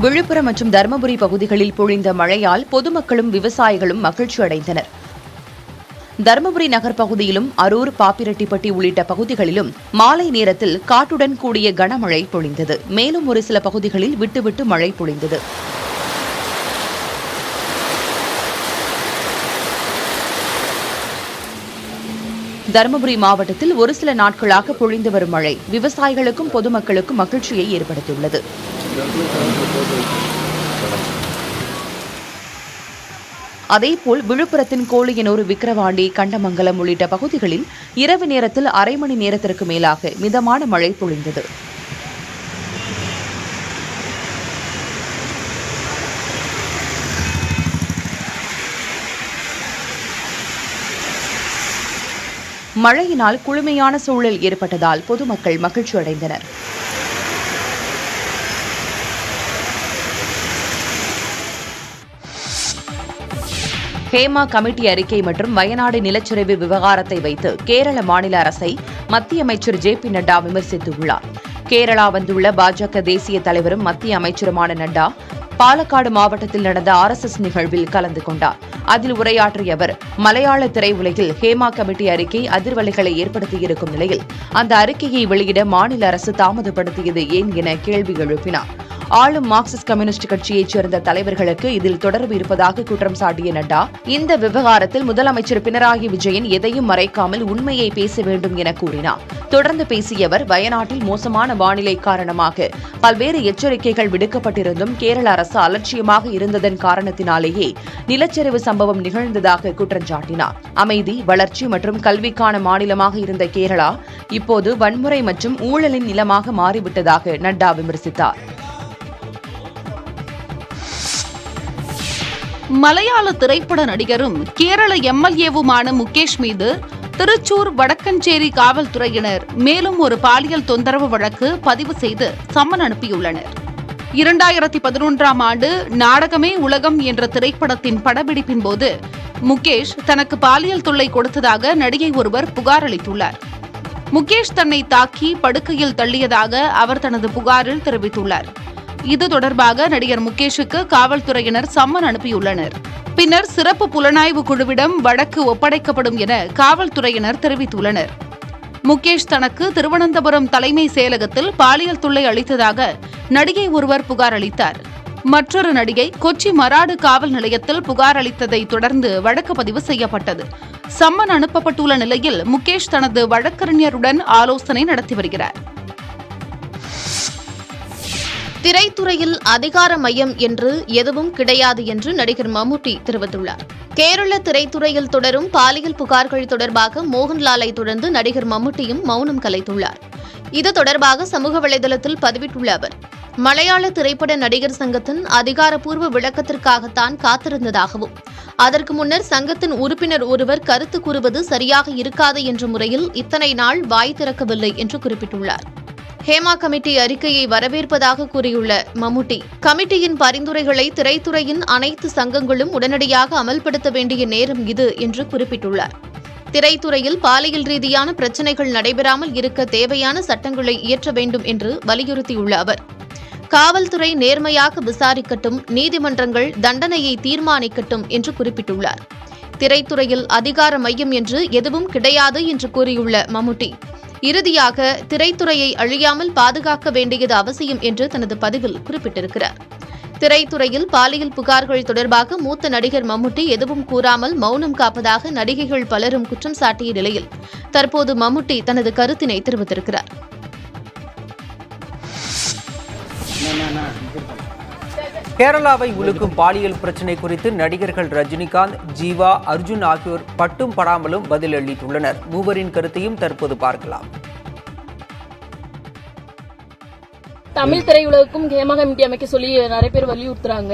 விழுப்புரம் மற்றும் தருமபுரி பகுதிகளில் பொழிந்த மழையால் பொதுமக்களும் விவசாயிகளும் மகிழ்ச்சி அடைந்தனர். தருமபுரி நகர் பகுதியிலும் அரூர், பாப்பிரெட்டிப்பட்டி உள்ளிட்ட பகுதிகளிலும் மாலை நேரத்தில் காற்றுடன் கூடிய கனமழை பொழிந்தது. மேலும் ஒரு சில பகுதிகளில் விட்டுவிட்டு மழை பொழிந்தது. தருமபுரி மாவட்டத்தில் ஒரு சில நாட்களாக பொழிந்து வரும் மழை விவசாயிகளுக்கும் பொதுமக்களுக்கும் மகிழ்ச்சியை ஏற்படுத்தியுள்ளது. அதேபோல் விழுப்புரத்தின் கோழியனூர், விக்கிரவாண்டி, கண்டமங்கலம் உள்ளிட்ட பகுதிகளில் இரவு நேரத்தில் அரை மணி நேரத்திற்கு மேலாக மிதமான மழை பொழிந்தது. மழையினால் குளுமையான சூழல் ஏற்பட்டதால் பொதுமக்கள் மகிழ்ச்சி அடைந்தனர். ஹேமா கமிட்டி அறிக்கை மற்றும் வயநாடு நிலச்சரிவு விவகாரத்தை வைத்து கேரள மாநில அரசை மத்திய அமைச்சர் ஜே.பி. நட்டா விமர்சித்துள்ளார். கேரளா வந்துள்ள பாஜக தேசிய தலைவரும் மத்திய அமைச்சருமான நட்டா பாலக்காடு மாவட்டத்தில் நடந்த RSS நிகழ்வில் கலந்து கொண்டார். அதில் உரையாற்றிய அவர், மலையாள திரையுலகில் ஹேமா கமிட்டி அறிக்கை அதிர்வலைகளை ஏற்படுத்தியிருக்கும் நிலையில் அந்த அறிக்கையை வெளியிட மாநில அரசு தாமதப்படுத்தியது ஏன் என கேள்வி எழுப்பினார். ஆளும் மார்க்சிஸ்ட் கம்யூனிஸ்ட் கட்சியைச் சேர்ந்த தலைவர்களுக்கு இதில் தொடர்பு இருப்பதாக குற்றம் சாட்டிய நட்டா, இந்த விவகாரத்தில் முதலமைச்சர் பினராயி விஜயன் எதையும் மறைக்காமல் உண்மையை பேச வேண்டும் என கூறினார். தொடர்ந்து பேசிய அவர், வயநாட்டில் மோசமான வானிலை காரணமாக பல்வேறு எச்சரிக்கைகள் விடுக்கப்பட்டிருந்தும் கேரள அரசு அலட்சியமாக இருந்ததன் காரணத்தினாலேயே நிலச்சரிவு சம்பவம் நிகழ்ந்ததாக குற்றம் சாட்டினார். அமைதி, வளர்ச்சி மற்றும் கல்விக்கான மாநிலமாக இருந்த கேரளா இப்போது வன்முறை மற்றும் ஊழலின் நிலமாக மாறிவிட்டதாக நட்டா விமர்சித்தார். மலையாள திரைப்பட நடிகரும் கேரள MLA-வுமான முகேஷ் மீது திருச்சூர் வடக்கஞ்சேரி காவல்துறையினர் மேலும் ஒரு பாலியல் தொந்தரவு வழக்கு பதிவு செய்து சம்மன் அனுப்பியுள்ளனர். 2011ஆம் ஆண்டு நாடகமே உலகம் என்ற திரைப்படத்தின் படப்பிடிப்பின் போது முகேஷ் தனக்கு பாலியல் தொல்லை கொடுத்ததாக நடிகை ஒருவர் புகார் அளித்துள்ளார். முகேஷ் தன்னை தாக்கி படுக்கையில் தள்ளியதாக அவர் தனது புகாரில் தெரிவித்துள்ளார். இது தொடர்பாக நடிகர் முகேஷுக்கு காவல்துறையினர் சம்மன் அனுப்பியுள்ளனர். பின்னர் சிறப்பு புலனாய்வு குழுவிடம் வழக்கு ஒப்படைக்கப்படும் என காவல்துறையினர் தெரிவித்துள்ளனர். முகேஷ் தனக்கு திருவனந்தபுரம் தலைமை செயலகத்தில் பாலியல் தொல்லை அளித்ததாக நடிகை ஒருவர் புகார் அளித்தார். மற்றொரு நடிகை கொச்சி மராடு காவல் நிலையத்தில் புகார் அளித்ததை தொடர்ந்து வழக்கு பதிவு செய்யப்பட்டது. சம்மன் அனுப்பப்பட்டுள்ள நிலையில் முகேஷ் தனது வழக்கறிஞருடன் ஆலோசனை நடத்தி வருகிறார். திரைத்துறையில் அதிகார மையம் என்று எதுவும் கிடையாது என்று நடிகர் மம்முட்டி தெரிவித்துள்ளார். கேரள திரைத்துறையில் தொடரும் பாலியல் புகார்கள் தொடர்பாக மோகன்லாலை தொடர்ந்து நடிகர் மம்முட்டியும் மௌனம் கலைத்துள்ளார். இது தொடர்பாக சமூக வலைதளத்தில் பதிவிட்டுள்ள அவர், மலையாள திரைப்பட நடிகர் சங்கத்தின் அதிகாரப்பூர்வ விளக்கத்திற்காகத்தான் காத்திருந்ததாகவும் அதற்கு முன்னர் சங்கத்தின் உறுப்பினர் ஒருவர் கருத்து கூறுவது சரியாக இருக்காது என்ற முறையில் இத்தனை நாள் வாய் திறக்கவில்லை என்று குறிப்பிட்டுள்ளார். ஹேமா கமிட்டி அறிக்கையை வரவேற்பதாக கூறியுள்ள மம்முட்டி, கமிட்டியின் பரிந்துரைகளை திரைத்துறையின் அனைத்து சங்கங்களும் உடனடியாக அமல்படுத்த வேண்டிய நேரம் இது என்று குறிப்பிட்டுள்ளார். திரைத்துறையில் பாலியல் ரீதியான பிரச்சினைகள் நடைபெறாமல் இருக்க தேவையான சட்டங்களை இயற்ற வேண்டும் என்று வலியுறுத்தியுள்ள அவர், காவல்துறை நேர்மையாக விசாரிக்கட்டும், நீதிமன்றங்கள் தண்டனையை தீர்மானிக்கட்டும் என்று குறிப்பிட்டுள்ளார். திரைத்துறையில் அதிகார மையம் என்று எதுவும் கிடையாது என்று கூறியுள்ள மம்முட்டி, இறுதியாக திரைத்துறையை அழியாமல் பாதுகாக்க வேண்டியது அவசியம் என்று தனது பதிவில் குறிப்பிட்டிருக்கிறார். திரைத்துறையில் பாலியல் புகார்கள் தொடர்பாக மூத்த நடிகர் மம்முட்டி எதுவும் கூறாமல் மௌனம் காப்பதாக நடிகைகள் பலரும் குற்றம் சாட்டிய நிலையில் தற்போது மம்முட்டி தனது கருத்தினை தெரிவித்திருக்கிறார். கேரளாவை உலுக்கும் பாலியல் பிரச்சினை குறித்து நடிகர்கள் ரஜினிகாந்த், ஜீவா, அர்ஜுன் ஆகியோர் பட்டும் படாமலும் பதில் அளித்துள்ளனர். மூவரின் கருத்தையும் தற்போது பார்க்கலாம். தமிழ் திரையுலகுக்கும் ஹேமா கமிட்டி அமைக்க சொல்லி நிறைய பேர் வலியுறுத்துறாங்க.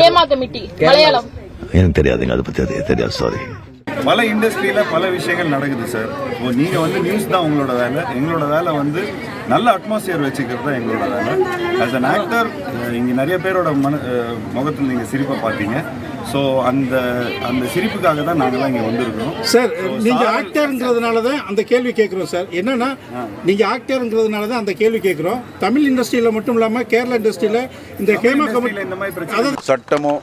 ஹேமா கமிட்டி மலையாளம் எனக்கு தெரியாதுங்க, அதை பத்தி தெரியாது, சாரி. பல இண்டஸ்ட்ரியில் பல விஷயங்கள் நடக்குது சார். இப்போ நீங்கள் வந்து நியூஸ் தான் உங்களோட வேலை, எங்களோட வேலை வந்து நல்ல அட்மாஸ்பியர் வச்சுக்கிறது தான் எங்களோட வேலை. ஆஸ் அன் ஆக்டர் இங்கே நிறைய பேரோட முகத்தில் நீங்கள் சிரிப்பை பார்த்தீங்க. ஸோ அந்த சிரிப்புக்காக தான் நாங்கள்லாம் இங்கே வந்திருக்கோம் சார். நீங்கள் ஆக்டருங்கிறதுனால தான் அந்த கேள்வி கேட்குறோம் சார். என்னன்னா நீங்கள் ஆக்டருங்கிறதுனால தான் அந்த கேள்வி கேட்குறோம். தமிழ் இண்டஸ்ட்ரியில் மட்டும் இல்லாமல் கேரளா இண்டஸ்ட்ரியில் இந்த ஹேமா கமிட்டியில் இந்த மாதிரி பிரச்சனை சட்டமோ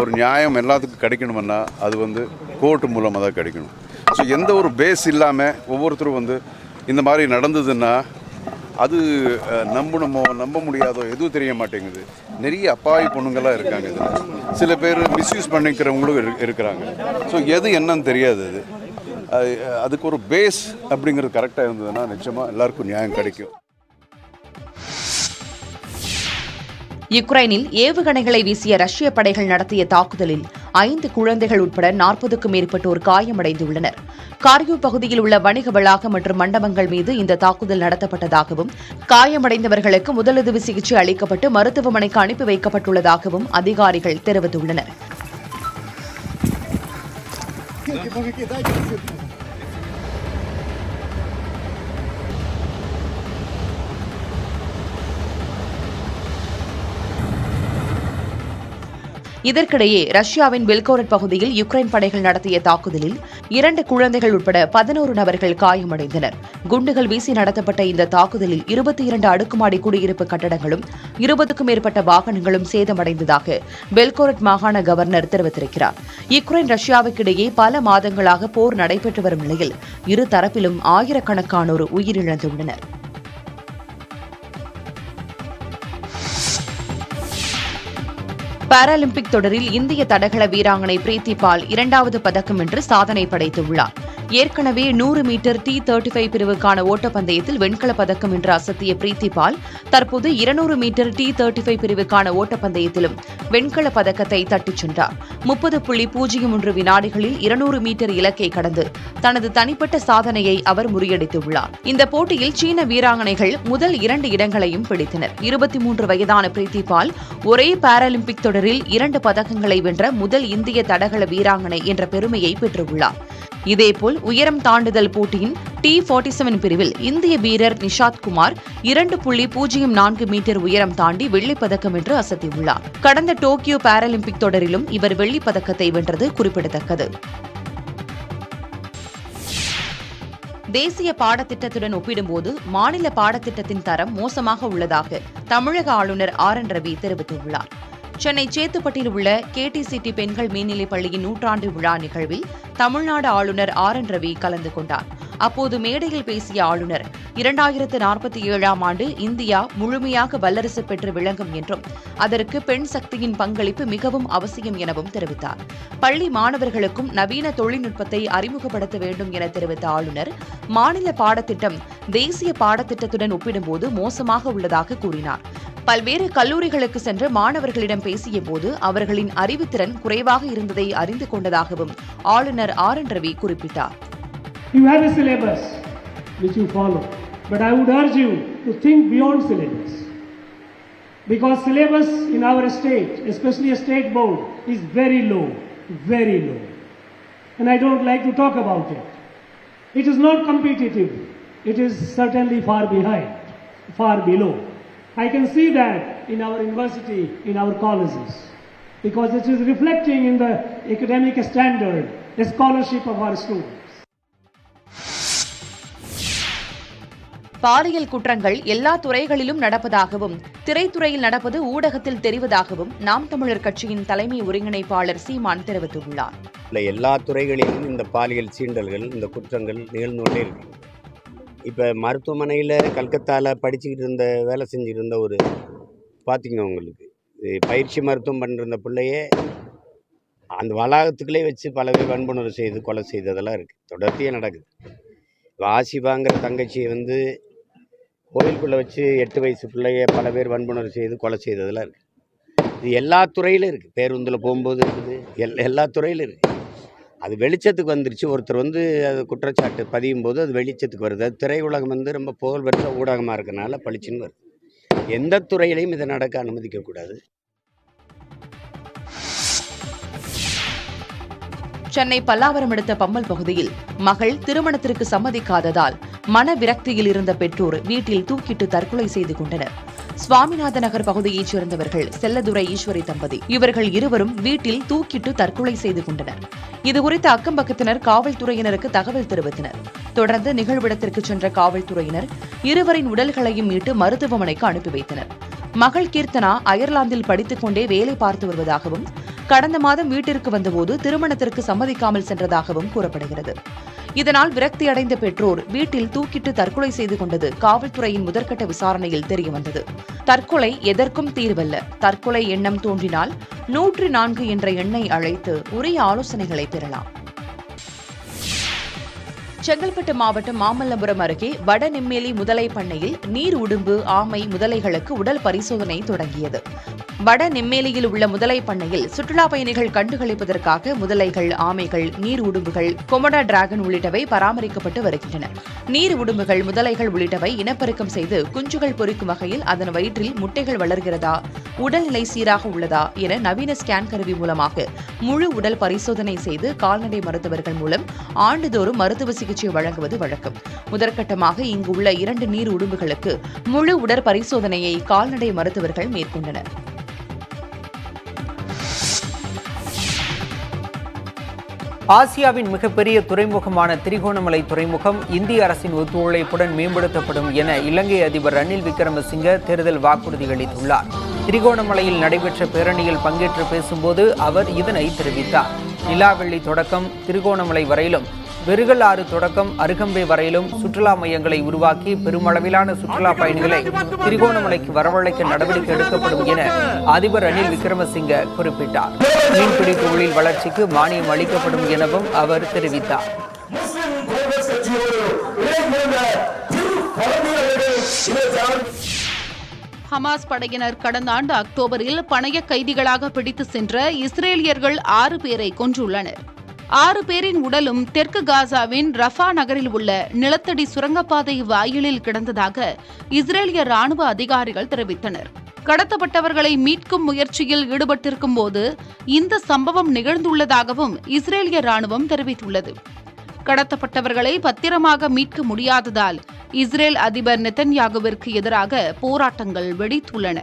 ஒரு நியாயம் எல்லாத்துக்கும் கிடைக்கணும்னா அது வந்து கோர்ட்டு மூலமாக தான் கிடைக்கணும். ஸோ எந்த ஒரு பேஸ் இல்லாமல் ஒவ்வொருத்தரும் வந்து இந்த மாதிரி நடந்ததுன்னா அது நம்ப முடியாதோ எதுவும் தெரிய மாட்டேங்குது. நிறைய அப்பாவி பொண்ணுங்கள்லாம் இருக்காங்க இதில். சில பேர் மிஸ்யூஸ் பண்ணிக்கிறவங்களும் இருக்கிறாங்க. ஸோ எது என்னன்னு தெரியாது. அதுக்கு ஒரு பேஸ் அப்படிங்கிறது கரெக்டாக இருந்ததுன்னா நிச்சயமாக எல்லாருக்கும் நியாயம் கிடைக்கும். யுக்ரைனில் ஏவுகணைகளை வீசிய ரஷ்ய படைகள் நடத்திய தாக்குதலில் 5 குழந்தைகள் உட்பட 40க்கும் மேற்பட்டோர் காயமடைந்துள்ளனர். கார்கிவ் பகுதியில் உள்ள வணிக வளாகம் மற்றும் மண்டபங்கள் மீது இந்த தாக்குதல் நடத்தப்பட்டதாகவும் காயமடைந்தவர்களுக்கு முதலுதவி சிகிச்சை அளிக்கப்பட்டு மருத்துவமனைக்கு அனுப்பி வைக்கப்பட்டுள்ளதாகவும் அதிகாரிகள் தெரிவித்துள்ளனர். இதற்கிடையே ரஷ்யாவின் பெல்கோரட் பகுதியில் யுக்ரைன் படைகள் நடத்திய தாக்குதலில் 2 குழந்தைகள் உட்பட 11 நபர்கள் காயமடைந்தனர். குண்டுகள் வீசி நடத்தப்பட்ட இந்த தாக்குதலில் 22 அடுக்குமாடி குடியிருப்பு கட்டடங்களும் 20க்கும் மேற்பட்ட வாகனங்களும் சேதமடைந்ததாக பெல்கோரட் மாகாண கவர்னர் தெரிவித்திருக்கிறார். யுக்ரைன் ரஷ்யாவுக்கிடையே பல மாதங்களாக போர் நடைபெற்று வரும் நிலையில் இரு தரப்பிலும் ஆயிரக்கணக்கானோர் உயிரிழந்துள்ளனர். பாராலிம்பிக் தொடரில் இந்திய தடகள வீராங்கனை பிரீத்தி பால் 2வது பதக்கம் வென்று சாதனை படைத்துள்ளார். ஏற்கனவே 100 மீட்டர் T35 பிரிவுக்கான ஓட்டப்பந்தயத்தில் வெண்கலப் பதக்கம் வென்று அசத்திய பிரீத்தி பால் தற்போது 200 மீட்டர் T35 பிரிவுக்கான ஓட்டப்பந்தயத்திலும் வெண்கலப் பதக்கத்தை தட்டிச் சென்றார். 30.01 வினாடிகளில் 200 மீட்டர் இலக்கை கடந்து தனது தனிப்பட்ட சாதனையை அவர் முறியடித்துள்ளார். இந்த போட்டியில் சீன வீராங்கனைகள் முதல் 2 இடங்களையும் பிடித்தனர். 23 வயதான பிரீத்தி பால் ஒரே பாராலிம்பிக் தொடரில் 2 பதக்கங்களை வென்ற முதல் இந்திய தடகள வீராங்கனை என்ற பெருமையை பெற்றுள்ளார். இதேபோல் உயரம் தாண்டுதல் போட்டியின் T47 பிரிவில் இந்திய வீரர் நிஷாத் குமார் 2.04 மீட்டர் உயரம் தாண்டி வெள்ளிப் பதக்கம் வென்று அசத்தியுள்ளார். கடந்த டோக்கியோ பாராலிம்பிக் தொடரிலும் இவர் வெள்ளிப் பதக்கத்தை வென்றது குறிப்பிடத்தக்கது. தேசிய பாடத்திட்டத்துடன் ஒப்பிடும்போது மாநில பாடத்திட்டத்தின் தரம் மோசமாக உள்ளதாக தமிழக ஆளுநர் RN ரவி தெரிவித்துள்ளார். சென்னை சேத்துப்பட்டில் உள்ள KTCT பெண்கள் மேல்நிலைப் பள்ளியின் 100ஆண்டு விழா நிகழ்வில் தமிழ்நாடு ஆளுநர் RN ரவி கலந்து கொண்டார். அப்போது மேடையில் பேசிய ஆளுநர் 2047ஆம் ஆண்டு இந்தியா முழுமையாக வல்லரசு பெற்று விளங்கும் என்றும் அதற்கு பெண் சக்தியின் பங்களிப்பு மிகவும் அவசியம் எனவும் தெரிவித்தார். பள்ளி மாணவர்களுக்கும் நவீன தொழில்நுட்பத்தை அறிமுகப்படுத்த வேண்டும் என தெரிவித்த ஆளுநர் மாநில பாடத்திட்டம் தேசிய பாடத்திட்டத்துடன் ஒப்பிடும்போது மோசமாக உள்ளதாக கூறினார். பல்வேறு கல்லூரிகளுக்கு சென்று மாணவர்களிடம் பேசியபோது அவர்களின் அறிவுத்திறன் குறைவாக இருந்ததை அறிந்து கொண்டதாகவும் ஆளுநர் RN ரவி குறிப்பிட்டார். You have a syllabus which you follow, but I would urge you to think beyond syllabus, because syllabus in our state, especially a state board, is very low, and I don't like to talk about it. It is not competitive. It is certainly far behind, far below. I can see that in our university, in our colleges, because it is reflecting in the academic standard, the scholarship of our students. பாலியல் குற்றங்கள் எல்லா துறைகளிலும் நடப்பதாகவும் திரைத்துறையில் நடப்பது ஊடகத்தில் தெரிவதாகவும் நாம் தமிழர் கட்சியின் தலைமை ஒருங்கிணைப்பாளர் சீமான் தெரிவித்துள்ளார். எல்லா துறைகளிலும் இந்த பாலியல் சீண்டல்கள், இந்த குற்றங்கள் நிகழ்ந்துകൊண்டே இருக்கு. இப்போ மருத்துவமனையில் கல்கத்தாவில் படிச்சுக்கிட்டு இருந்த வேலை செஞ்சுட்டு இருந்த ஒரு பார்த்திங்க உங்களுக்கு பயிற்சி மருத்துவம் பண்ணிருந்த பிள்ளையே அந்த வளாகத்துக்குள்ளே வச்சு பல பேர் வன்புணர்வு செய்து கொலை செய்ததெல்லாம் இருக்குது, தொடர்ச்சியாக நடக்குது. ஆசிபாங்கிற தங்கச்சியை வந்து கோயிலுக்குள்ளே வச்சு 8 வயசு பிள்ளைய பல பேர் வன்புணர்வு செய்து கொலை செய்ததெல்லாம் இருக்குது. இது எல்லா துறையிலும் இருக்குது. பேருந்தில் போகும்போது இருக்குது, எல்லா துறையிலும் இருக்குது. அது வெளிச்சத்துக்கு வந்துருச்சு. ஒருத்தர் வந்து அது குற்றச்சாட்டு பதியும் போது அது வெளிச்சத்துக்கு வருது. அது திரையுலகம் வந்து ரொம்ப புகழ்பெற்ற ஊடகமாக இருக்கனால பளிச்சுன்னு வருது. எந்த துறையிலையும் இதை நடக்க அனுமதிக்கக்கூடாது. சென்னை பல்லாவரம் அடுத்த பம்மல் பகுதியில் மகள் திருமணத்திற்கு சம்மதிக்காததால் மன விரக்தியில் இருந்த பெற்றோர் வீட்டில் தூக்கிட்டு தற்கொலை செய்து கொண்டனர். சுவாமிநாத நகர் பகுதியைச் சேர்ந்தவர்கள் செல்லதுரை ஈஸ்வரி தம்பதி. இவர்கள் இருவரும் வீட்டில் தூக்கிட்டு தற்கொலை செய்து கொண்டனர். இதுகுறித்து அக்கம்பக்கத்தினர் காவல்துறையினருக்கு தகவல் தெரிவித்தனர். தொடர்ந்து நிகழ்விடத்திற்கு சென்ற காவல்துறையினர் இருவரின் உடல்களையும் மீட்டு மருத்துவமனைக்கு அனுப்பி வைத்தனர். மகள் கீர்த்தனா அயர்லாந்தில் படித்துக் கொண்டே வேலை பார்த்து வருவதாகவும் கடந்த மாதம் வீட்டிற்கு வந்தபோது திருமணத்திற்கு சம்மதிக்காமல் சென்றதாகவும் கூறப்படுகிறது. இதனால் விரக்தியடைந்த பெற்றோர் வீட்டில் தூக்கிட்டு தற்கொலை செய்து கொண்டது காவல்துறையின் முதற்கட்ட விசாரணையில் தெரியவந்தது. தற்கொலை எதற்கும் தீர்வல்ல. தற்கொலை எண்ணம் தோன்றினால் 104 என்ற எண்ணை அழைத்து உரிய ஆலோசனைகளை பெறலாம். செங்கல்பட்டு மாவட்டம் மாமல்லபுரம் அருகே வடநெம்மேலி முதலை பண்ணையில் நீர் உடும்பு, ஆமை, முதலைகளுக்கு உடல் பரிசோதனை தொடங்கியது. வடநெம்மேலியில் உள்ள முதலை பண்ணையில் சுற்றுலா பயணிகள் கண்டுகளிப்பதற்காக முதலைகள், ஆமைகள், நீர் உடும்புகள், கொமடா டிராகன் உள்ளிட்டவை பராமரிக்கப்பட்டு வருகின்றன. நீர் உடும்புகள், முதலைகள் உள்ளிட்டவை இனப்பெருக்கம் செய்து குஞ்சுகள் பொரிக்கும் வகையில் அதன் வயிற்றில் முட்டைகள் வளர்கிறதா, உடல்நிலை சீராக உள்ளதா என நவீன ஸ்கேன் கருவி மூலமாக முழு உடல் பரிசோதனை செய்து கால்நடை மருத்துவர்கள் மூலம் ஆண்டுதோறும் மருத்துவ சிகிச்சை வழங்குவது வழக்கம். முதற்கட்டமாக இங்கு உள்ள 2 நீர் உடும்புகளுக்கு முழு உடற் பரிசோதனையை கால்நடை மருத்துவர்கள் மேற்கொண்டனர். ஆசியாவின் மிகப்பெரிய துறைமுகமான திரிகோணமலை துறைமுகம் இந்திய அரசின் ஒத்துழைப்புடன் மேம்படுத்தப்படும் என இலங்கை அதிபர் ரணில் விக்ரமசிங்கே தேர்தல் வாக்குறுதி அளித்துள்ளார். திரிகோணமலையில் நடைபெற்ற பேரணியில் பங்கேற்று பேசும்போது அவர் இதனை தெரிவித்தார். நிலாவெள்ளி தொடக்கம் திரிகோணமலை வரையிலும், வெறுகல் ஆறு தொடக்கம் அருகம்பை வரையிலும் சுற்றுலா மையங்களை உருவாக்கி பெருமளவிலான சுற்றுலா பயணிகளை திரிகோணமலைக்கு வரவழைக்க நடவடிக்கை எடுக்கப்படும் என அதிபர் ரணில் விக்ரமசிங்கே குறிப்பிட்டார். மீன்பிடி தொழில் வளர்ச்சிக்கு மானியம் அளிக்கப்படும் எனவும் அவர் தெரிவித்தார். ஹமாஸ் படையினர் கடந்த ஆண்டு அக்டோபரில் பணைய கைதிகளாக பிடித்து சென்ற இஸ்ரேலியர்கள் 6 பேரை கொன்றுள்ளனர். 6 பேரின் உடலும் தெற்கு காசாவின் ரஃபா நகரில் உள்ள நிலத்தடி சுரங்கப்பாதை வாயிலில் கிடந்ததாக இஸ்ரேலிய ராணுவ அதிகாரிகள் தெரிவித்தனர். கடத்தப்பட்டவர்களை மீட்கும் முயற்சியில் ஈடுபட்டிருக்கும் போது இந்த சம்பவம் நிகழ்ந்துள்ளதாகவும் இஸ்ரேலிய ராணுவம் தெரிவித்துள்ளது. கடத்தப்பட்டவர்களை பத்திரமாக மீட்க முடியாததால் இஸ்ரேல் அதிபர் நெத்தன்யாகுவிற்கு எதிராக போராட்டங்கள் வெடித்துள்ளன.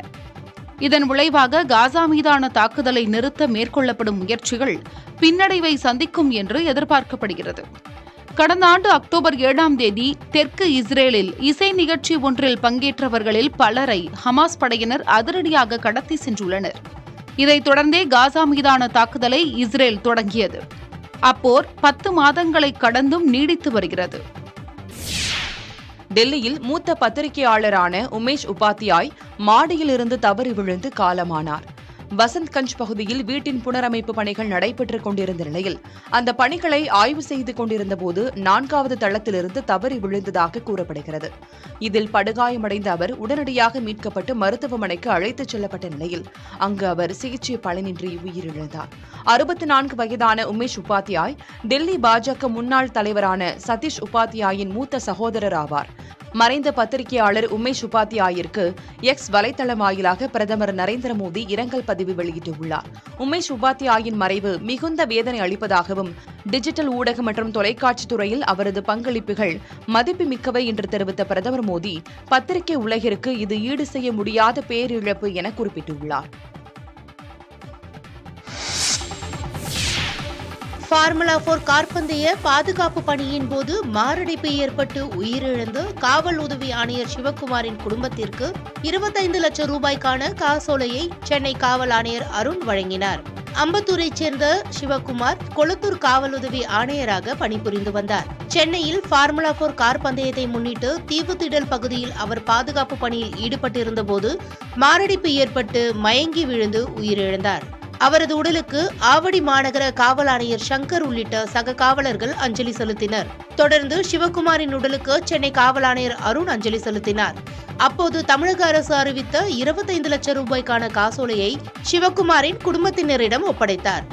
இதன் விளைவாக காசா மீதான தாக்குதலை நிறுத்த மேற்கொள்ளப்படும் முயற்சிகள் பின்னடைவை சந்திக்கும் என்று எதிர்பார்க்கப்படுகிறது. கடந்த ஆண்டு அக்டோபர் 7ஆம் தேதி தெற்கு இஸ்ரேலில் இசை நிகழ்ச்சி ஒன்றில் பங்கேற்றவர்களில் பலரை ஹமாஸ் படையினர் அதிரடியாக கடத்தி சென்றுள்ளனர். இதைத் தொடர்ந்தே காசா மீதான தாக்குதலை இஸ்ரேல் தொடங்கியது. அப்போர் 10 மாதங்களை கடந்தும் நீடித்து வருகிறது. டெல்லியில் மூத்த பத்திரிகையாளரான உமேஷ் உபாத்யாய் மாடியிலிருந்து தவறி விழுந்து காலமானார். வசந்த்கஞ்ச் பகுதியில் வீட்டின் புனரமைப்பு பணிகள் நடைபெற்றுக் கொண்டிருந்த நிலையில் அந்த பணிகளை ஆய்வு செய்து கொண்டிருந்தபோது 4வது தளத்திலிருந்து தவறி விழுந்ததாக கூறப்படுகிறது. இதில் படுகாயமடைந்த அவர் உடனடியாக மீட்கப்பட்டு மருத்துவமனைக்கு அழைத்துச் செல்லப்பட்ட நிலையில் அங்கு அவர் சிகிச்சை பலனின்றி உயிரிழந்தார். 64 வயதான உமேஷ் உபாத்யாய் டெல்லி பாஜக முன்னாள் தலைவரான சதீஷ் உபாத்யாயின் மூத்த சகோதரர் ஆவார். மறைந்த பத்திரிகையாளர் உமேஷ் உபாத்யாயிற்கு எக்ஸ் வலைதளம் வாயிலாக பிரதமர் நரேந்திர மோடி இரங்கல் பதிவு வெளியிட்டுள்ளார். உமேஷ் உபாத்யாயின் மறைவு மிகுந்த வேதனை அளிப்பதாகவும் டிஜிட்டல் ஊடகம் மற்றும் தொலைக்காட்சி துறையில் அவரது பங்களிப்புகள் மதிப்புமிக்கவை என்று தெரிவித்த பிரதமர் மோடி பத்திரிகை உலகிற்கு இது ஈடு செய்ய முடியாத பேரிழப்பு என குறிப்பிட்டுள்ளார். ஃபார்முலா 4 கார்பந்தய பாதுகாப்பு பணியின் போது மாரடைப்பு ஏற்பட்டு உயிரிழந்த காவல் உதவி ஆணையர் சிவக்குமாரின் குடும்பத்திற்கு 25 லட்சம் ரூபாய்க்கான காசோலையை சென்னை காவல் ஆணையர் அருண் வழங்கினார். அம்பத்தூரைச் சேர்ந்த சிவக்குமார் கொளத்தூர் காவல் உதவி ஆணையராக பணிபுரிந்து வந்தார். சென்னையில் ஃபார்முலா 4 கார் பந்தயத்தை முன்னிட்டு தீவுத்திடல் பகுதியில் அவர் பாதுகாப்பு பணியில் ஈடுபட்டிருந்த போது மாரடைப்பு ஏற்பட்டு மயங்கி விழுந்து உயிரிழந்தார். அவரது உடலுக்கு ஆவடி மாநகர காவல் ஆணையர் சங்கர் உள்ளிட்ட சக காவலர்கள் அஞ்சலி செலுத்தினர். தொடர்ந்து சிவக்குமாரின் உடலுக்கு சென்னை காவல் ஆணையர் அருண் அஞ்சலி செலுத்தினார். அப்போது தமிழக அரசு அறிவித்த 25 லட்சம் ரூபாய்க்கான காசோலையை சிவக்குமாரின் குடும்பத்தினரிடம் ஒப்படைத்தார்.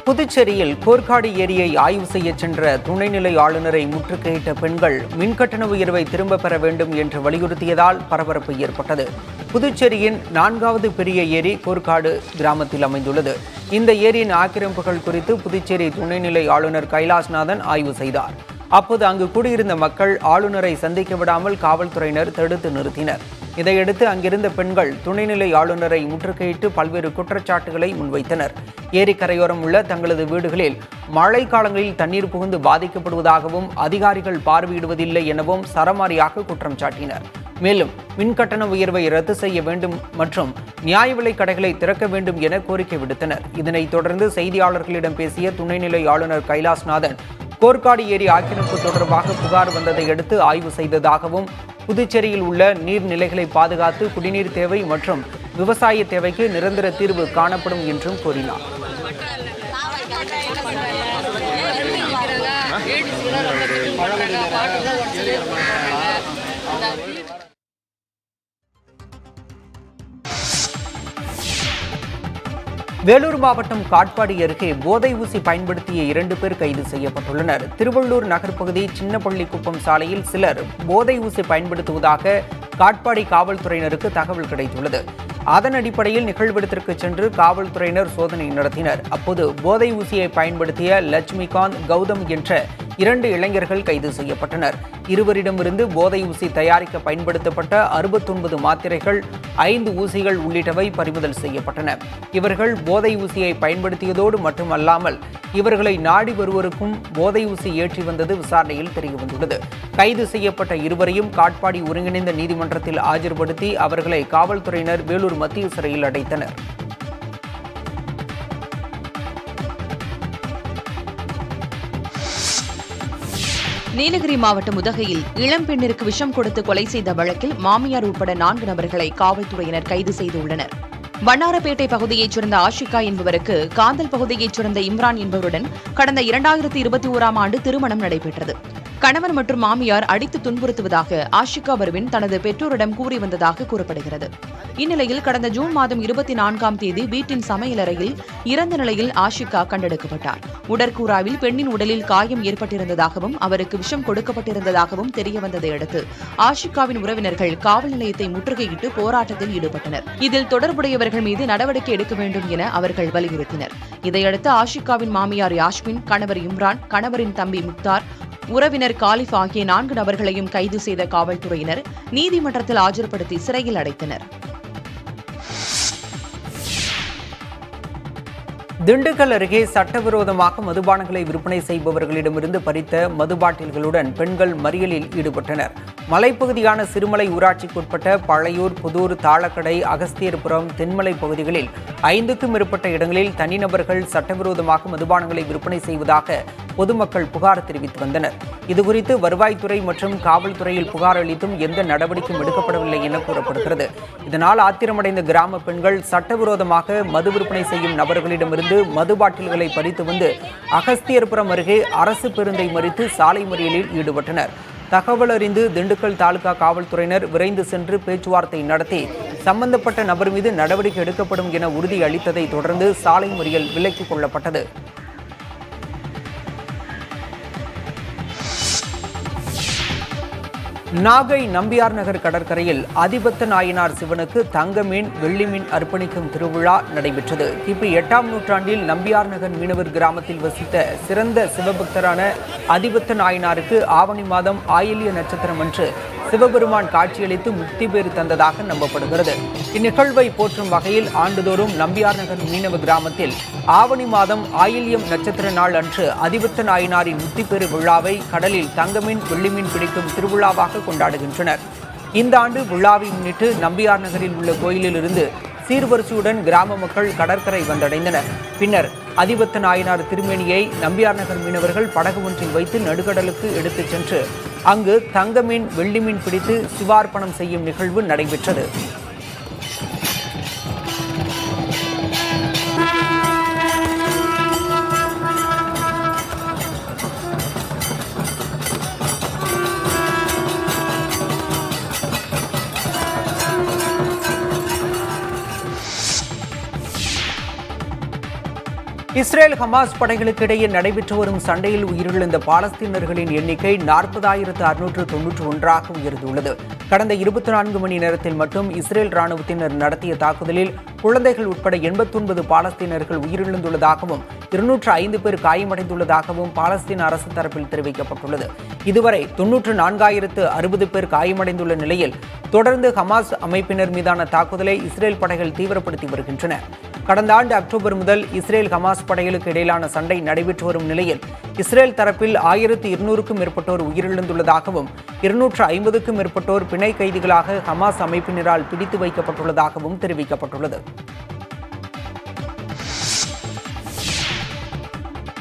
புதுச்சேரியில் கோர்க்காடு ஏரியை ஆய்வு செய்ய சென்ற துணைநிலை ஆளுநரை முற்றுகையிட்ட பெண்கள் மின்கட்டண உயர்வை திரும்ப பெற வேண்டும் என்று வலியுறுத்தியதால் பரபரப்பு ஏற்பட்டது. புதுச்சேரியின் 4வது பெரிய ஏரி கோர்க்காடு கிராமத்தில் அமைந்துள்ளது. இந்த ஏரியின் ஆக்கிரமிப்புகள் குறித்து புதுச்சேரி துணைநிலை ஆளுநர் கைலாஷ்நாதன் ஆய்வு செய்தார். அப்போது அங்கு கூடியிருந்த மக்கள் ஆளுநரை சந்திக்க விடாமல் காவல்துறையினர் தடுத்து நிறுத்தினர். இதையடுத்து அங்கிருந்த பெண்கள் துணைநிலை ஆளுநரை முற்றுகையிட்டு பல்வேறு குற்றச்சாட்டுகளை முன்வைத்தனர். ஏரிக்கரையோரம் உள்ள தங்களது வீடுகளில் மழை காலங்களில் தண்ணீர் புகுந்து பாதிக்கப்படுவதாகவும் அதிகாரிகள் பார்வையிடுவதில்லை எனவும் சரமாரியாக குற்றம் சாட்டினர். மேலும் மின்கட்டண உயர்வை ரத்து செய்ய வேண்டும் மற்றும் நியாய விலை கடைகளை திறக்க வேண்டும் என கோரிக்கை விடுத்தனர். இதனைத் தொடர்ந்து செய்தியாளர்களிடம் பேசிய துணைநிலை ஆளுநர் கைலாஷ்நாதன் கோர்க்காடு ஏரி ஆக்கிரமிப்பு தொடர்பாக புகார் வந்ததை அடுத்து ஆய்வு செய்ததாகவும் புதுச்சேரியில் உள்ள நீர்நிலைகளை பாதுகாத்து குடிநீர் தேவை மற்றும் விவசாய தேவைக்கு நிரந்தர தீர்வு காணப்படும் என்றும் கூறினார். வேலூர் மாவட்டம் காட்பாடி அருகே போதை ஊசி பயன்படுத்திய 2 பேர் கைது செய்யப்பட்டுள்ளனர். திருவள்ளூர் நகர்பகுதி சின்னப்பள்ளிக்குப்பம் சாலையில் சிலர் போதை ஊசி பயன்படுத்துவதாக காட்பாடி காவல்துறையினருக்கு தகவல் கிடைத்துள்ளது. அதன் அடிப்படையில் நிகழ்விடத்திற்கு சென்று காவல்துறையினர் சோதனை நடத்தினர். அப்போது போதை ஊசியை பயன்படுத்திய லட்சுமிகாந்த், கௌதம் என்ற 2 இளைஞர்கள் கைது செய்யப்பட்டனர். இருவரிடமிருந்து போதை ஊசி தயாரிக்க பயன்படுத்தப்பட்ட 69 மாத்திரைகள், 5 ஊசிகள் உள்ளிட்டவை பறிமுதல் செய்யப்பட்டன. இவர்கள் போதை ஊசியை பயன்படுத்தியதோடு மட்டுமல்லாமல் இவர்களை நாடி வருவோருக்கும் போதை ஊசி ஏற்றி வந்தது விசாரணையில் தெரியவந்துள்ளது. கைது செய்யப்பட்ட இருவரையும் காட்பாடி ஒருங்கிணைந்த நீதிமன்றத்தில் ஆஜர்படுத்தி அவர்களை காவல்துறையினர் வேலூர் மத்திய சிறையில் அடைத்தனர். நீலகிரி மாவட்டம் உதகையில் இளம்பெண்ணிற்கு விஷம் கொடுத்து கொலை செய்த வழக்கில் மாமியார் உட்பட 4 நபர்களை காவல்துறையினர் கைது செய்துள்ளனர். வண்ணாரப்பேட்டை பகுதியைச் சேர்ந்த ஆஷிகா என்பவருக்கு காந்தல் பகுதியைச் சேர்ந்த இம்ரான் என்பவருடன் கடந்த 2021ஆம் ஆண்டு திருமணம் நடைபெற்றது. கணவன் மற்றும் மாமியார் அடித்து துன்புறுத்துவதாக ஆஷிகா பர்வின் தனது பெற்றோரிடம் கூறி வந்ததாக கூறப்படுகிறது. இந்நிலையில் கடந்த ஜூன் மாதம் 24ஆம் தேதி வீட்டின் சமையலறையில் இறந்த நிலையில் ஆஷிகா கண்டெடுக்கப்பட்டார். உடற்கூறாவில் பெண்ணின் உடலில் காயம் ஏற்பட்டிருந்ததாகவும் அவருக்கு விஷம் கொடுக்கப்பட்டிருந்ததாகவும் தெரியவந்ததை அடுத்து ஆஷிகாவின் உறவினர்கள் காவல் நிலையத்தை முற்றுகையிட்டு போராட்டத்தில் ஈடுபட்டனர். இதில் தொடர்புடையவர்கள் மீது நடவடிக்கை எடுக்க வேண்டும் என அவர்கள் வலியுறுத்தினர். இதையடுத்து ஆஷிகாவின் மாமியார் யாஸ்மின், கணவர் இம்ரான், கணவரின் தம்பி முக்தார், உறவினர் காலிஃப் ஆகிய 4 நபர்களையும் கைது செய்த காவல்துறையினர் நீதிமன்றத்தில் ஆஜர்படுத்தி சிறையில் அடைத்தனர். திண்டுக்கல் அருகே சட்டவிரோதமாக மதுபானங்களை விற்பனை செய்பவர்களிடமிருந்து பறித்த மதுபாட்டில்களுடன் பெண்கள் மறியலில் ஈடுபட்டனர். மலைப்பகுதியான சிறுமலை ஊராட்சிக்குட்பட்ட பழையூர், புதூர், தாளக்கடை, அகஸ்தியர்புரம், தென்மலை பகுதிகளில் 5க்கும் மேற்பட்ட இடங்களில் தனிநபர்கள் சட்டவிரோதமாக மதுபானங்களை விற்பனை செய்வதாக பொதுமக்கள் புகார் தெரிவித்து வந்தனர். இதுகுறித்து வருவாய்த்துறை மற்றும் காவல்துறையில் புகார் அளித்தும் எந்த நடவடிக்கையும் எடுக்கப்படவில்லை என கூறப்படுகிறது. இதனால் ஆத்திரமடைந்த கிராம பெண்கள் சட்டவிரோதமாக மது விற்பனை செய்யும் நபர்களிடமிருந்து மது பாட்டில்களை பறித்து வந்து அகஸ்தியர்புரம் அருகே அரசு பேருந்தை மறித்து சாலை மறியலில் ஈடுபட்டனர். தகவல் அறிந்து திண்டுக்கல் தாலுகா காவல்துறையினர் விரைந்து சென்று பேச்சுவார்த்தை நடத்தி சம்பந்தப்பட்ட நபர் மீது நடவடிக்கை எடுக்கப்படும் என உறுதி அளித்ததை தொடர்ந்து சாலை மறியல் விலக்கிக் கொள்ளப்பட்டது. நாகை நம்பியார் நகர் கடற்கரையில் அதிபத்த நாயனார் சிவனுக்கு தங்க மீன், வெள்ளி மீன் அர்ப்பணிக்கும் திருவிழா நடைபெற்றது. கிபி 8ஆம் நூற்றாண்டில் நம்பியார் நகர் மீனவர் கிராமத்தில் வசித்த சிறந்த சிவபக்தரான அதிபத்த நாயனாருக்கு ஆவணி மாதம் ஆயில்ய நட்சத்திரம் அன்று சிவபெருமான் காட்சியளித்து முக்தி பேறு தந்ததாக நம்பப்படுகிறது. இந்நிகழ்வை போற்றும் வகையில் ஆண்டுதோறும் நம்பியார் நகர் மீனவ கிராமத்தில் ஆவணி மாதம் ஆயில்யம் நட்சத்திர நாள் அன்று அதிபத்த நாயனாரின் முக்தி பேறு விழாவை கடலில் தங்கமீன், வெள்ளிமீன் பிடிக்கும் திருவிழாவாக கொண்டாடுகின்றனர். இந்த ஆண்டு விழாவை முன்னிட்டு நம்பியார் நகரில் உள்ள கோயிலிலிருந்து சீர்வரிசையுடன் கிராம மக்கள் கடற்கரை வந்தடைந்தனர். பின்னர் அதிபத்த நாயனார் திருமேனியை நம்பியார் நகர் மீனவர்கள் படகு ஒன்றில் வைத்து நடுக்கடலுக்கு எடுத்துச் சென்று அங்கு தங்கமீன், வெள்ளிமீன் பிடித்து சிவார்ப்பணம் செய்யும் நிகழ்வு நடைபெற்றது. இஸ்ரேல் ஹமாஸ் படைகளுக்கு இடையே நடைபெற்று வரும் சண்டையில் உயிரிழந்த பாலஸ்தீனர்களின் எண்ணிக்கை 40,691 உயர்ந்துள்ளது. கடந்த 24 மணி நேரத்தில் மட்டும் இஸ்ரேல் ராணுவத்தினர் நடத்திய தாக்குதலில் குழந்தைகள் உட்பட 89 பாலஸ்தீனர்கள் உயிரிழந்துள்ளதாகவும் 205 பேர் காயமடைந்துள்ளதாகவும் பாலஸ்தீன அரசு தரப்பில் தெரிவிக்கப்பட்டுள்ளது. இதுவரை 94,060 பேர் காயமடைந்துள்ள நிலையில் தொடர்ந்து ஹமாஸ் அமைப்பினர் மீதான தாக்குதலை இஸ்ரேல் படைகள் தீவிரப்படுத்தி வருகின்றன. கடந்த ஆண்டு அக்டோபர் முதல் இஸ்ரேல் ஹமாஸ் படைகளுக்கு இடையிலான சண்டை நடைபெற்று வரும் நிலையில் இஸ்ரேல் தரப்பில் 1200க்கும் மேற்பட்டோர் உயிரிழந்துள்ளதாகவும் 250க்கும் மேற்பட்டோர் பிணை கைதிகளாக ஹமாஸ் அமைப்பினரால் பிடித்து வைக்கப்பட்டுள்ளதாகவும் தெரிவிக்கப்பட்டுள்ளது.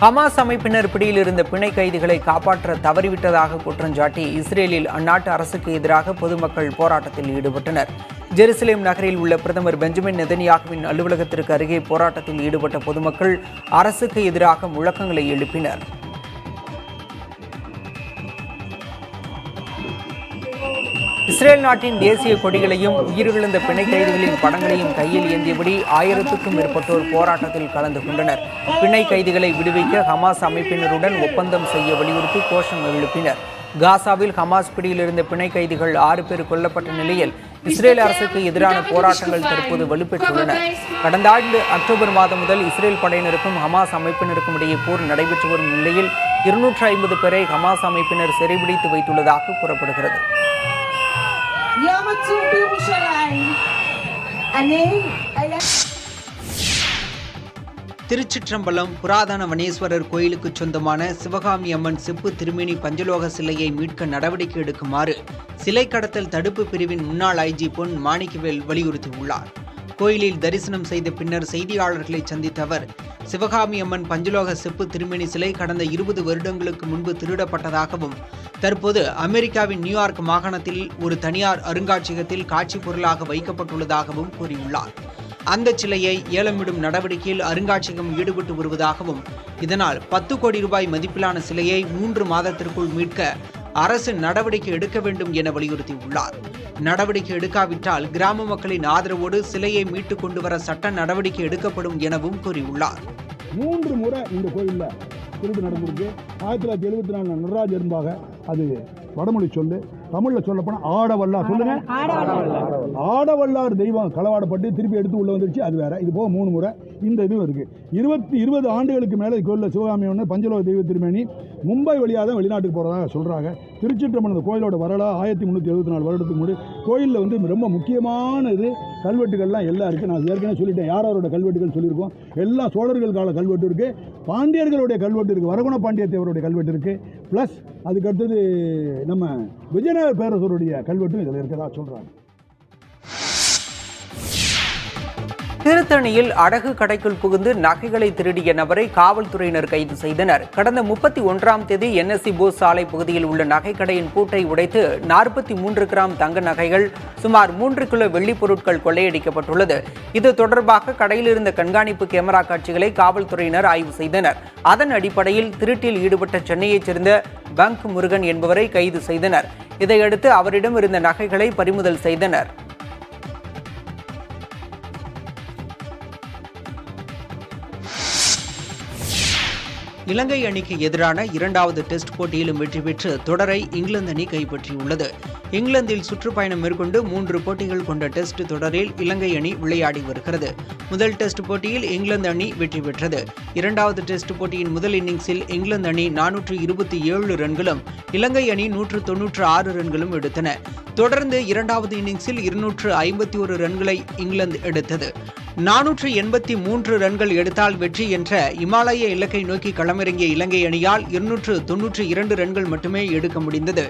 ஹமாஸ் அமைப்பினர் பிடியில் இருந்த பிணை கைதிகளை காப்பாற்ற தவறிவிட்டதாக குற்றஞ்சாட்டி இஸ்ரேலில் அந்நாட்டு அரசுக்கு எதிராக பொதுமக்கள் போராட்டத்தில் ஈடுபட்டனர். ஜெருசலேம் நகரில் உள்ள பிரதமர் பெஞ்சமின் நெதன்யாகுவின் அலுவலகத்திற்கு அருகே போராட்டத்தில் ஈடுபட்ட பொதுமக்கள் அரசுக்கு எதிராக முழக்கங்களை எழுப்பினர். இஸ்ரேல் நாட்டின் தேசிய கொடிகளையும் உயிரிழந்த பிணை கைதிகளின் படங்களையும் கையில் ஏந்தியபடி 1000க்கும் மேற்பட்டோர் போராட்டத்தில் கலந்து கொண்டனர். பிணை கைதிகளை விடுவிக்க ஹமாஸ் அமைப்பினருடன் ஒப்பந்தம் செய்ய வலியுறுத்தி கோஷம் எழுப்பினர். காசாவில் ஹமாஸ் பிடியில் இருந்த பிணை கைதிகள் 6 பேர் கொல்லப்பட்ட நிலையில் இஸ்ரேல் அரசுக்கு எதிரான போராட்டங்கள் தற்போது வலுப்பெற்றுள்ளன. கடந்த ஆண்டு அக்டோபர் மாதம் முதல் இஸ்ரேல் படையினருக்கும் ஹமாஸ் அமைப்பினருக்கும் இடையே போர் நடைபெற்று வரும் நிலையில் 250 பேரை ஹமாஸ் அமைப்பினர் சிறைபிடித்து வைத்துள்ளதாக கூறப்படுகிறது. திருச்சிற்றம்பலம் புராதன வனேஸ்வரர் கோயிலுக்கு சொந்தமான சிவகாமி அம்மன் செப்பு திருமேனி பஞ்சலோக சிலையை மீட்க நடவடிக்கை எடுக்குமாறு சிலை கடத்தல் தடுப்பு பிரிவின் முன்னாள் ஐஜி பொன் மாணிக்கவேல் வலியுறுத்தியுள்ளார். கோயிலில் தரிசனம் செய்த பின்னர் செய்தியாளர்களை சந்தித்த அவர், சிவகாமி அம்மன் பஞ்சலோக செப்பு திருமேனி சிலை கடந்த 20 வருடங்களுக்கு முன்பு திருடப்பட்டதாகவும் தற்போது அமெரிக்காவின் நியூயார்க் மாகாணத்தில் ஒரு தனியார் அருங்காட்சியகத்தில் காட்சி பொருளாக வைக்கப்பட்டுள்ளதாகவும் கூறியுள்ளார். அந்த சிலையை ஏலமிடும் நடவடிக்கையில் அருங்காட்சியகம் ஈடுபட்டு வருவதாகவும் இதனால் 10 கோடி ரூபாய் மதிப்பிலான சிலையை 3 மாதத்திற்குள் மீட்க அரசு நடவடிக்கை எடுக்க வேண்டும் என வலியுறுத்தியுள்ளார். நடவடிக்கை எடுக்காவிட்டால் கிராம மக்களின் ஆதரவோடு சிலையை மீட்டுக் கொண்டு வர சட்ட நடவடிக்கை எடுக்கப்படும் எனவும் கூறியுள்ளார். 3 முறை இந்த கோயிலில் திருட்டு நடந்திருக்கு. 1974 நடராஜ எறும்பாக அது வடமொழி சொல்லு, தமிழில் சொல்லப்போனால் ஆடவல்லார். சொல்லுங்க, ஆடவல்லார் தெய்வம் களவாடப்பட்டு திருப்பி எடுத்து உள்ள வந்துருச்சு. அது வேற. இது போக 3 முறை இந்த இதுவும் இருக்கு. 20 ஆண்டுகளுக்கு மேலே கோயிலில் சிவகாமி ஒன்று பஞ்சலோக தெய்வ திருமேனி மும்பை வழியாக தான் வெளிநாட்டுக்கு போகிறதாக சொல்கிறாங்க. திருச்சிற்றம்பலம் கோயிலோட வரலாறு 1374 வருடத்துக்கு முன்னாடி கோயிலில் வந்து ரொம்ப முக்கியமான இது கல்வெட்டுகள்லாம் எல்லாம் இருக்குது. நான் ஏற்கனவே சொல்லிட்டேன் யாரோட கல்வெட்டுகள் சொல்லியிருக்கோம். எல்லாம் சோழர்கள் கால கல்வெட்டு இருக்குது, பாண்டியர்களுடைய கல்வெட்டு இருக்குது, வரகுண பாண்டிய தேவருடைய கல்வெட்டு இருக்குது, ப்ளஸ் அதுக்கடுத்தது நம்ம விஜயநகர பேரரசருடைய கல்வெட்டும் இதில் இருக்கிறதா சொல்கிறாங்க. திருத்தணியில் அடகு கடைக்குள் புகுந்து நகைகளை திருடிய நபரை காவல்துறையினர் கைது செய்தனர். கடந்த 31ஆம் தேதி NSC போஸ் சாலை பகுதியில் உள்ள நகைக்கடையின் பூட்டை உடைத்து 43 கிராம் தங்க நகைகள், சுமார் 3 கிலோ வெள்ளிப் பொருட்கள் கொள்ளையடிக்கப்பட்டுள்ளது. இது தொடர்பாக கடையில் இருந்த கண்காணிப்பு கேமரா காட்சிகளை காவல்துறையினர் ஆய்வு செய்தனர். அதன் அடிப்படையில் திருட்டில் ஈடுபட்ட சென்னையைச் சேர்ந்த பங்க் முருகன் என்பவரை கைது செய்தனர். இதையடுத்து அவரிடம் இருந்த நகைகளை பறிமுதல் செய்தனர். இலங்கை அணிக்கு எதிரான 2வது டெஸ்ட் போட்டியிலும் வெற்றி பெற்று தொடரை இங்கிலாந்து அணி கைப்பற்றியுள்ளது. இங்கிலாந்தில் சுற்றுப்பயணம் மேற்கொண்டு 3 போட்டிகள் கொண்ட டெஸ்ட் தொடரில் இலங்கை அணி விளையாடி வருகிறது. முதல் டெஸ்ட் போட்டியில் இங்கிலாந்து அணி வெற்றி பெற்றது. 2வது டெஸ்ட் போட்டியின் முதல் இன்னிங்ஸில் இங்கிலாந்து அணி 427 ரன்களும் இலங்கை அணி 196 ரன்களும் எடுத்தன. தொடர்ந்து 2வது இன்னிங்ஸில் 251 ரன்களை இங்கிலாந்து எடுத்தது. 483 ரன்கள் எடுத்தால் வெற்றி என்ற இமாலய இலக்கை நோக்கி களமிறங்கிய இலங்கை அணியால் 292 ரன்கள் மட்டுமே எடுக்க முடிந்தது.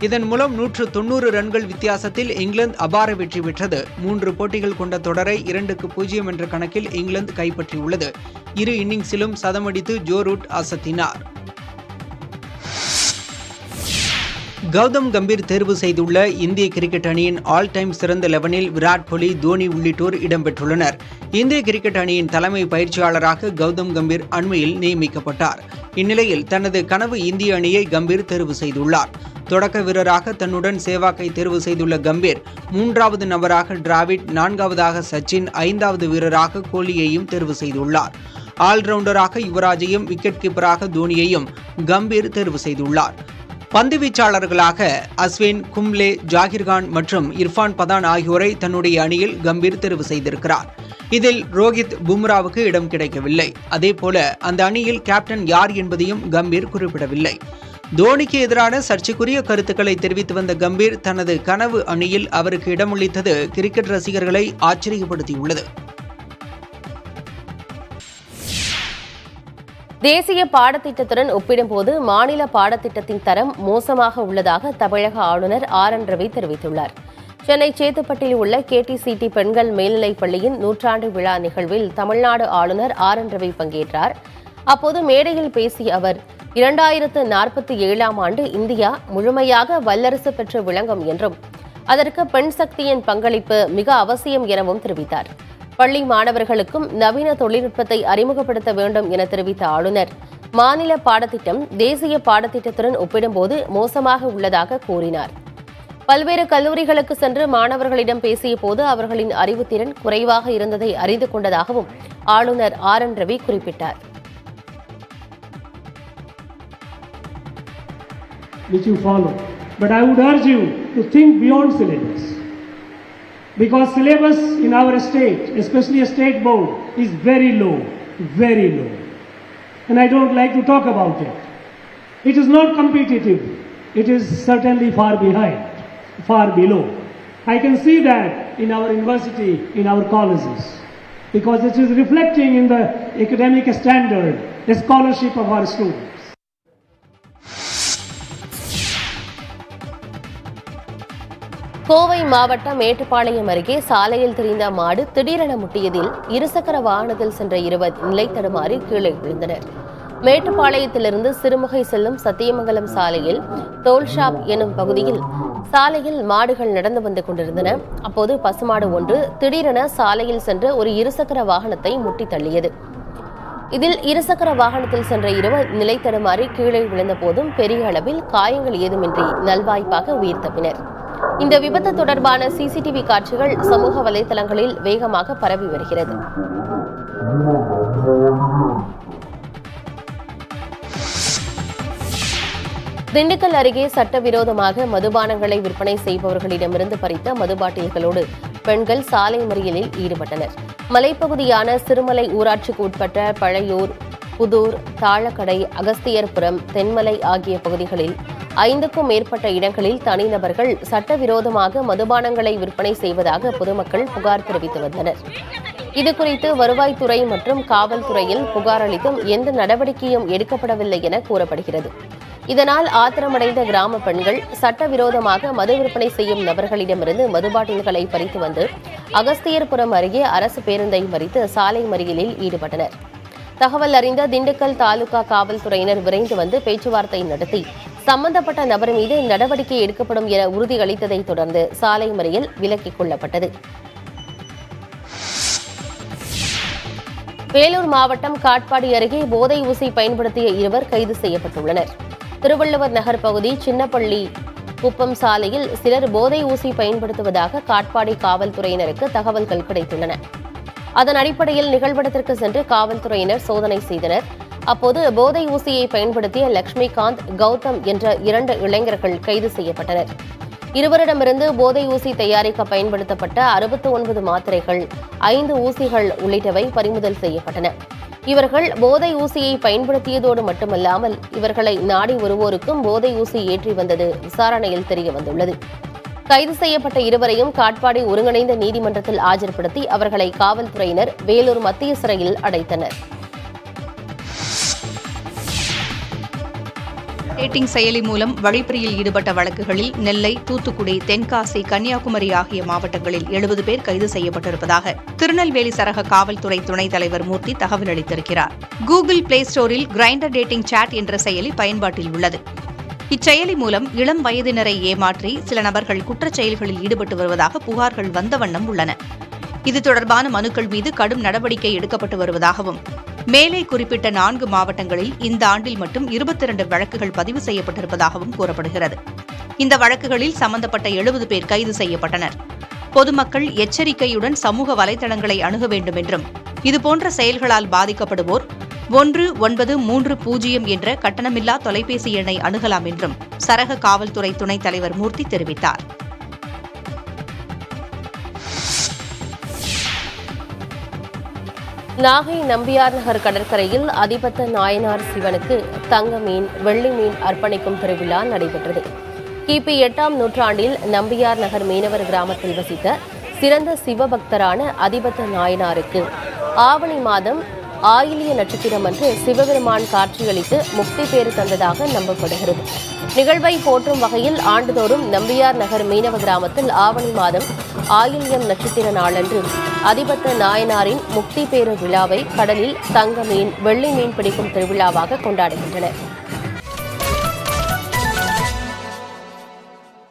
இதன் மூலம் 190 ரன்கள் வித்தியாசத்தில் இங்கிலாந்து அபார வெற்றி பெற்றது. 3 போட்டிகள் கொண்ட தொடரை 2-0 என்ற கணக்கில் இங்கிலாந்து கைப்பற்றியுள்ளது. இரு இன்னிங்ஸிலும் சதமடித்து ஜோ ரூட் அசத்தினார். கௌதம் கம்பீர் தேர்வு செய்துள்ள இந்திய கிரிக்கெட் அணியின் ஆல் டைம் சிறந்த 11இல் விராட் கோலி, தோனி உள்ளிட்டோர் இடம்பெற்றுள்ளனர். இந்திய கிரிக்கெட் அணியின் தலைமை பயிற்சியாளராக கௌதம் கம்பீர் அண்மையில் நியமிக்கப்பட்டார். இந்நிலையில் தனது கனவு இந்திய அணியை கம்பீர் தேர்வு செய்துள்ளார். தொடக்க வீரராக தன்னுடன் சேவாக்கை தேர்வு செய்துள்ள கம்பீர் 3வது நபராக டிராவிட், 4வதாக சச்சின், 5வது வீரராக கோலியையும் தேர்வு செய்துள்ளார். ஆல்ரவுண்டராக யுவராஜையும் விக்கெட் கீப்பராக தோனியையும் கம்பீர் தேர்வு செய்துள்ளார். பந்து வீச்சாளர்களாக அஸ்வின், கும்ப்ளே, ஜாகிர்கான் மற்றும் இர்ஃபான் பதான் ஆகியோரை தன்னுடைய அணியில் கம்பீர் தேர்வு செய்திருக்கிறார். இதில் ரோஹித், பும்ராவுக்கு இடம் கிடைக்கவில்லை. அதேபோல அந்த அணியில் கேப்டன் யார் என்பதையும் கம்பீர் குறிப்பிடவில்லை. தோனிக்கு எதிரான சர்ச்சைக்குரிய கருத்துக்களை தெரிவித்து வந்த கம்பீர் தனது கனவு அணியில் அவருக்கு இடமளித்தது கிரிக்கெட் ரசிகர்களை ஆச்சரியப்படுத்தியுள்ளது. தேசிய பாடத்திட்டத்துடன் ஒப்பிடும்போது மாநில பாடத்திட்டத்தின் தரம் மோசமாக உள்ளதாக தமிழக ஆளுநர் RN ரவி தெரிவித்துள்ளார். சென்னை சேத்துப்பட்டில் உள்ள KTCT பெண்கள் மேல்நிலைப் பள்ளியின் 100ஆண்டு விழா நிகழ்வில் தமிழ்நாடு ஆளுநர் RN ரவி பங்கேற்றார். அப்போது மேடையில் பேசிய அவர் 2047ஆம் ஆண்டு இந்தியா முழுமையாக வல்லரசு பெற்று விளங்கும் என்றும் அதற்கு பெண் சக்தியின் பங்களிப்பு மிக அவசியம் எனவும் தெரிவித்தார். பள்ளி மாணவர்களுக்கும் நவீன தொழில்நுட்பத்தை அறிமுகப்படுத்த வேண்டும் என தெரிவித்த ஆளுநர் மாநில பாடத்திட்டம் தேசிய பாடத்திட்டத்துடன் ஒப்பிடும்போது மோசமாக உள்ளதாக கூறினார். பல்வேறு கல்லூரிகளுக்கு சென்று மாணவர்களிடம் பேசிய போது அவர்களின் அறிவுத்திறன் குறைவாக இருந்ததை அறிந்து கொண்டதாகவும் ஆளுநர் RN ரவி குறிப்பிட்டார். Which you follow. But I would urge you to think beyond syllabus. Because syllabus in our state, especially a state board, is very low, very low. And I don't like to talk about it. It is not competitive. It is certainly far behind, far below. I can see that in our university, in our colleges, because it is reflecting in the academic standard, the scholarship of our students. Kovai மாவட்டம் மேட்டுப்பாளையம் அருகே சாலையில் திரிந்த மாடு திடீரென முட்டியதில் இருசக்கர வாகனத்தில் சென்ற இருவர் நிலை தடுமாறி கீழே விழுந்தனர். மேட்டுப்பாளையத்திலிருந்து சிறுமுகை செல்லும் சத்தியமங்கலம் சாலையில் தோல் ஷாப் எனும் பகுதியில் சாலையில் மாடுகள் நடந்து வந்து கொண்டிருந்தன. அப்போது பசுமாடு ஒன்று திடீரென சாலையில் சென்று ஒரு இருசக்கர வாகனத்தை முட்டி தள்ளியது. இதில் இருசக்கர வாகனத்தில் சென்ற இருவர் நிலை தடுமாறி கீழே விழுந்த போதும் பெரிய அளவில் காயங்கள் ஏதுமின்றி நல்வாய்ப்பாக உயிர் தப்பினர். இந்த விபத்து தொடர்பான CCTV காட்சிகள் சமூக வலைதளங்களில் வேகமாக பரவி வருகிறது. திண்டுக்கல் அருகே சட்டவிரோதமாக மதுபானங்களை விற்பனை செய்பவர்களிடமிருந்து பறித்த மதுபாட்டில்களோடு பெண்கள் சாலை மறியலில் ஈடுபட்டனர். மலைப்பகுதியான சிறுமலை ஊராட்சிக்கு உட்பட்ட பழையூர், புதூர், தாழக்கடை, அகஸ்தியர்புரம், தென்மலை ஆகிய பகுதிகளில் 5க்கும் மேற்பட்ட இடங்களில் தனிநபர்கள் சட்டவிரோதமாக மதுபானங்களை விற்பனை செய்வதாக பொதுமக்கள் புகார் தெரிவித்து வந்தனர். இதுகுறித்து வருவாய்த்துறை மற்றும் காவல்துறையில் புகார் அளித்தும் எந்த நடவடிக்கையும் எடுக்கப்படவில்லை என கூறப்படுகிறது. இதனால் ஆத்திரமடைந்த கிராம பெண்கள் சட்டவிரோதமாக மது விற்பனை செய்யும் நபர்களிடமிருந்து மதுபாட்டில்களை பறித்து வந்து அகஸ்தியர்புரம் அருகே அரசு பேருந்தை மறித்து சாலை மறியலில் ஈடுபட்டனர். தகவல் அறிந்த திண்டுக்கல் தாலுகா காவல்துறையினர் விரைந்து வந்து பேச்சுவார்த்தை நடத்தி சம்பந்தப்பட்ட நபர் மீது நடவடிக்கை எடுக்கப்படும் என உறுதியளித்ததை தொடர்ந்து சாலை மறியல் விலக்கிக் கொள்ளப்பட்டது. வேலூர் மாவட்டம் காட்பாடி அருகே போதை ஊசி பயன்படுத்திய இருவர் கைது செய்யப்பட்டுள்ளனர். திருவள்ளுவர் நகர் பகுதி சின்னப்பள்ளி குப்பம் சாலையில் சிலர் போதை ஊசி பயன்படுத்துவதாக காட்பாடி காவல்துறையினருக்கு தகவல்கள் கிடைத்துள்ளன. அதன் அடிப்படையில் நிகழ்விடத்திற்கு சென்று காவல்துறையினர் சோதனை செய்தனர். அப்போது போதை ஊசியை பயன்படுத்திய லட்சுமிகாந்த், கௌதம் என்ற 2 இளைஞர்கள் கைது செய்யப்பட்டனர். இருவரிடமிருந்து போதை ஊசி தயாரிக்க பயன்படுத்தப்பட்ட 69 மாத்திரைகள், 5 ஊசிகள் உள்ளிட்டவை பறிமுதல் செய்யப்பட்டன. இவர்கள் போதை ஊசியை பயன்படுத்தியதோடு மட்டுமல்லாமல் இவர்களை நாடி வருவோருக்கும் போதை ஊசி ஏற்றி வந்தது விசாரணையில் தெரியவந்துள்ளது. கைது செய்யப்பட்ட இருவரையும் காட்பாடி ஒருங்கிணைந்த நீதிமன்றத்தில் ஆஜர்படுத்தி அவர்களை காவல்துறையினர் வேலூர் மத்திய சிறையில் அடைத்தனர். டேட்டிங் செயலி மூலம் வழிப்பறியில் ஈடுபட்ட வழக்குகளில் நெல்லை, தூத்துக்குடி, தென்காசி, கன்னியாகுமரி ஆகிய மாவட்டங்களில் 70 பேர் கைது செய்யப்பட்டிருப்பதாக திருநெல்வேலி சரக காவல்துறை துணைத் தலைவர் மூர்த்தி தகவல் அளித்திருக்கிறார். கூகுள் பிளே ஸ்டோரில் கிரைண்டர் டேட்டிங் சாட் என்ற செயலி பயன்பாட்டில் உள்ளது. இச்செயலி மூலம் இளம் வயதினரை ஏமாற்றி சில நபர்கள் குற்றச் செயல்களில் ஈடுபட்டு வருவதாக புகார்கள் வந்த வண்ணம் உள்ளன. இது தொடர்பான மனுக்கள் மீது கடும் நடவடிக்கை எடுக்கப்பட்டு வருவதாகவும், மேலே குறிப்பிட்ட 4 மாவட்டங்களில் இந்த ஆண்டில் மட்டும் 22 வழக்குகள் பதிவு செய்யப்பட்டிருப்பதாகவும் கூறப்படுகிறது. இந்த வழக்குகளில் சம்பந்தப்பட்ட 70 பேர் கைது செய்யப்பட்டனர். பொதுமக்கள் எச்சரிக்கையுடன் சமூக வலைதளங்களை அணுக வேண்டும் என்றும் இதுபோன்ற செயல்களால் பாதிக்கப்படுவோர் 1930 என்ற கட்டணமில்லா தொலைபேசி எண்ணை அணுகலாம் என்றும் சரக காவல்துறை துணைத் தலைவர் மூர்த்தி தெரிவித்தார். நாகை நம்பியார் நகர் கடற்கரையில் அதிபத்த நாயனார் சிவனுக்கு தங்க மீன், வெள்ளி மீன் அர்ப்பணிக்கும் திருவிழா நடைபெற்றது. கிபி 8ஆம் நூற்றாண்டில் நம்பியார் நகர் மீனவர் கிராமத்தில் வசித்த சிறந்த சிவபக்தரான அதிபத்த நாயனாருக்கு ஆவணி மாதம் ஆயிலிய நட்சத்திரம் அன்று சிவபெருமான் காட்சியளித்து முக்தி பேறு தந்ததாக நம்பப்படுகிறது. நிகழ்வை போற்றும் வகையில் ஆண்டுதோறும் நம்பியார் நகர் மீனவ கிராமத்தில் ஆவணி மாதம் ஆயில்யம் நட்சத்திர நாளன்று அதிபத்த நாயனாரின் முக்தி பேறு விழாவை கடலில் தங்க மீன், வெள்ளி மீன் பிடிக்கும் திருவிழாவாக கொண்டாடுகின்றனர்.